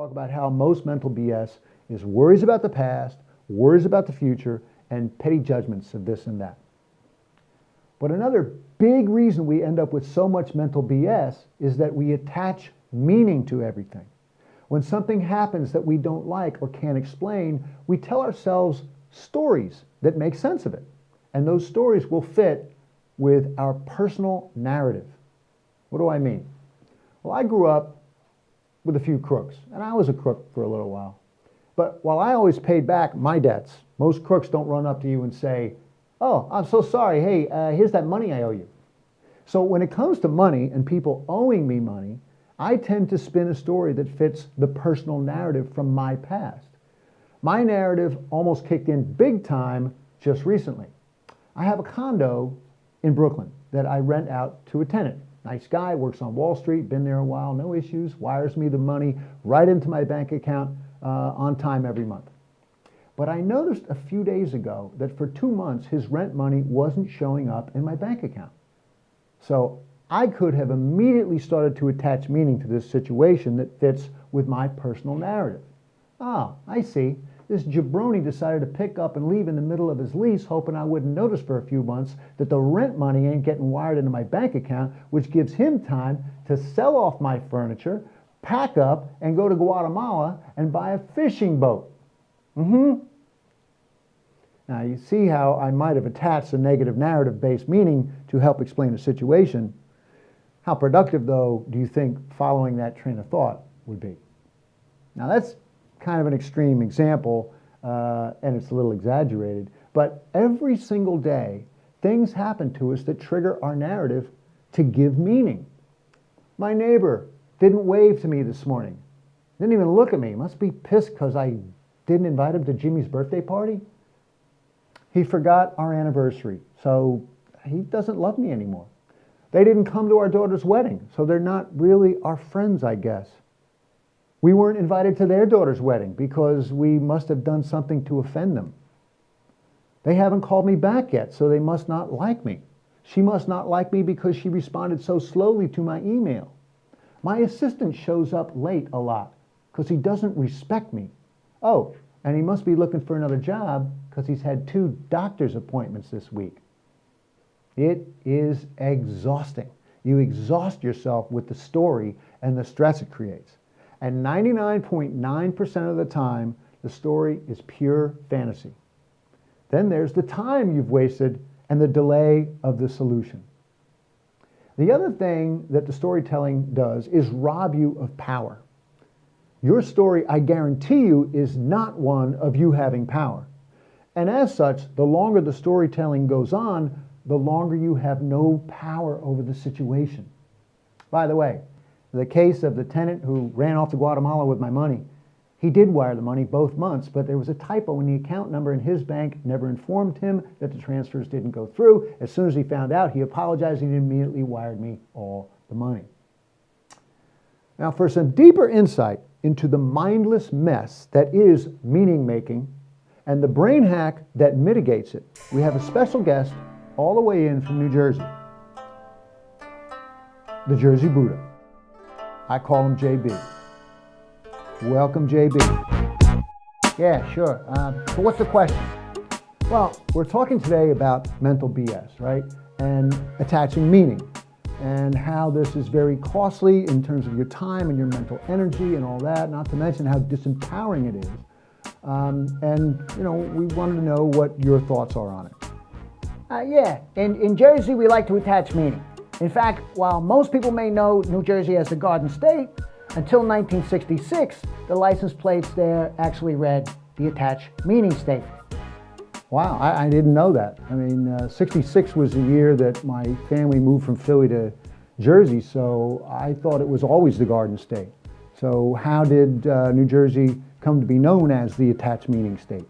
talk about how most mental BS is worries about the past, worries about the future, and petty judgments of this and that. But another big reason we end up with so much mental BS is that we attach meaning to everything. When something happens that we don't like or can't explain, we tell ourselves stories that make sense of it. And those stories will fit with our personal narrative. What do I mean? Well, I grew up with a few crooks, and I was a crook for a little while. But while I always paid back my debts, most crooks don't run up to you and say, "Oh, I'm so sorry, hey, here's that money I owe you." So when it comes to money and people owing me money, I tend to spin a story that fits the personal narrative from my past. My narrative almost kicked in big time just recently. I have a condo in Brooklyn that I rent out to a tenant. Nice guy, works on Wall Street, been there a while, no issues, wires me the money right into my bank account on time every month. But I noticed a few days ago that for 2 months his rent money wasn't showing up in my bank account. So I could have immediately started to attach meaning to this situation that fits with my personal narrative. Ah, I see. This jabroni decided to pick up and leave in the middle of his lease, hoping I wouldn't notice for a few months that the rent money ain't getting wired into my bank account, which gives him time to sell off my furniture, pack up, and go to Guatemala and buy a fishing boat. Now, you see how I might have attached a negative narrative-based meaning to help explain the situation. How productive, though, do you think following that train of thought would be? Now, that's kind of an extreme example, and it's a little exaggerated, but every single day, things happen to us that trigger our narrative to give meaning. My neighbor didn't wave to me this morning. Didn't even look at me. Must be pissed because I didn't invite him to Jimmy's birthday party. He forgot our anniversary, so he doesn't love me anymore. They didn't come to our daughter's wedding, so they're not really our friends, I guess. We weren't invited to their daughter's wedding because we must have done something to offend them. They haven't called me back yet, so they must not like me. She must not like me because she responded so slowly to my email. My assistant shows up late a lot because he doesn't respect me. Oh, and he must be looking for another job because he's had 2 doctor's appointments this week. It is exhausting. You exhaust yourself with the story and the stress it creates. And 99.9% of the time, the story is pure fantasy. Then there's the time you've wasted and the delay of the solution. The other thing that the storytelling does is rob you of power. Your story, I guarantee you, is not one of you having power. And as such, the longer the storytelling goes on, the longer you have no power over the situation. By the way, the case of the tenant who ran off to Guatemala with my money, he did wire the money both months, but there was a typo in the account number and his bank never informed him that the transfers didn't go through. As soon as he found out, he apologized and immediately wired me all the money. Now, for some deeper insight into the mindless mess that is meaning-making and the brain hack that mitigates it, we have a special guest all the way in from New Jersey, the Jersey Buddha. I call him JB. Welcome, JB. Yeah, sure. So what's the question? Well, we're talking today about mental BS, right? And attaching meaning and how this is very costly in terms of your time and your mental energy and all that, not to mention how disempowering it is. We wanted to know what your thoughts are on it. Yeah, in Jersey, we like to attach meaning. In fact, while most people may know New Jersey as the Garden State, until 1966, the license plates there actually read the attached meaning state. Wow, I didn't know that. I mean, 66 was the year that my family moved from Philly to Jersey, so I thought it was always the Garden State. So how did New Jersey come to be known as the attached meaning state?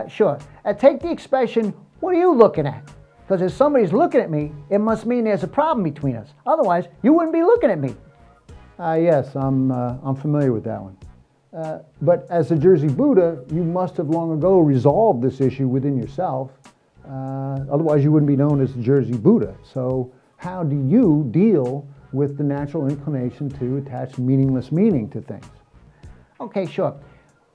Sure. Take the expression, "What are you looking at?" Because if somebody's looking at me, it must mean there's a problem between us. Otherwise, you wouldn't be looking at me. Yes, I'm familiar with that one. But as a Jersey Buddha, you must have long ago resolved this issue within yourself. Otherwise, you wouldn't be known as the Jersey Buddha. So how do you deal with the natural inclination to attach meaningless meaning to things? Okay, sure.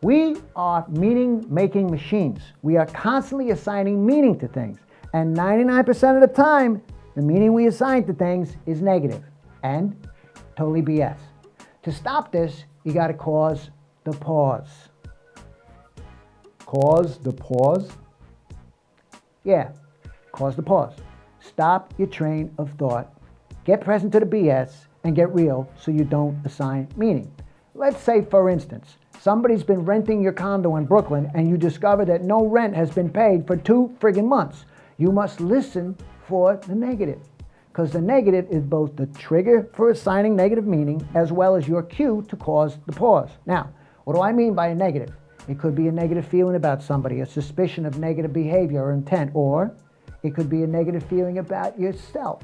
We are meaning-making machines. We are constantly assigning meaning to things. And 99% of the time, the meaning we assign to things is negative and totally BS. To stop this, you got to cause the pause. Cause the pause? Yeah, cause the pause. Stop your train of thought. Get present to the BS and get real so you don't assign meaning. Let's say, for instance, somebody's been renting your condo in Brooklyn and you discover that no rent has been paid for 2 friggin' months. You must listen for the negative, because the negative is both the trigger for assigning negative meaning as well as your cue to cause the pause. Now, what do I mean by a negative? It could be a negative feeling about somebody, a suspicion of negative behavior or intent, or it could be a negative feeling about yourself.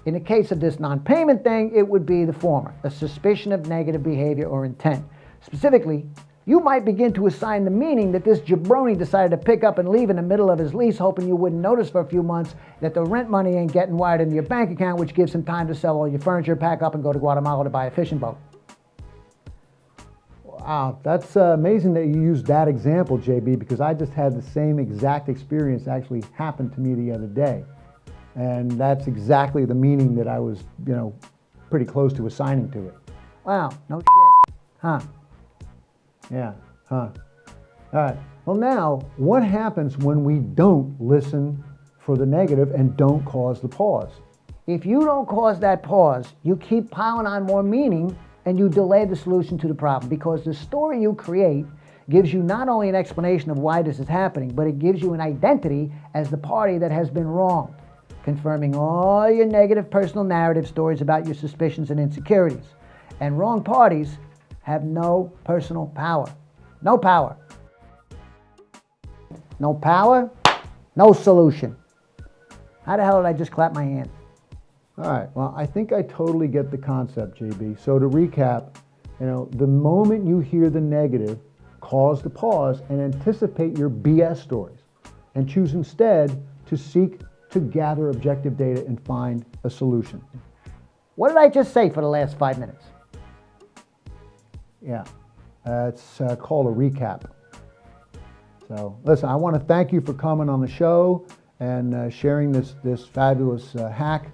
In the case of this non-payment thing, it would be the former, a suspicion of negative behavior or intent. Specifically, you might begin to assign the meaning that this jabroni decided to pick up and leave in the middle of his lease, hoping you wouldn't notice for a few months that the rent money ain't getting wired into your bank account, which gives him time to sell all your furniture, pack up, and go to Guatemala to buy a fishing boat. Wow, that's amazing that you used that example, JB, because I just had the same exact experience actually happen to me the other day. And that's exactly the meaning that I was, pretty close to assigning to it. Wow, no shit. Huh. Yeah, huh. All right. Well, now, what happens when we don't listen for the negative and don't cause the pause? If you don't cause that pause, you keep piling on more meaning and you delay the solution to the problem, because the story you create gives you not only an explanation of why this is happening, but it gives you an identity as the party that has been wronged, confirming all your negative personal narrative stories about your suspicions and insecurities. And wrong parties have no personal power. No power. No power, no solution. How the hell did I just clap my hand? All right, well, I think I totally get the concept, JB. So to recap, the moment you hear the negative, cause the pause and anticipate your BS stories and choose instead to seek to gather objective data and find a solution. What did I just say for the last 5 minutes? Yeah, it's called a recap. So listen, I want to thank you for coming on the show and sharing this fabulous hack.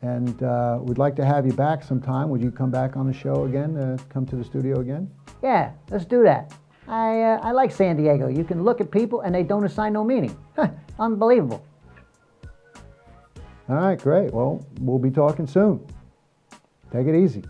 And we'd like to have you back sometime. Would you come back on the show again, come to the studio again? Yeah, let's do that. I like San Diego. You can look at people and they don't assign no meaning. Unbelievable. All right, great. Well, we'll be talking soon. Take it easy.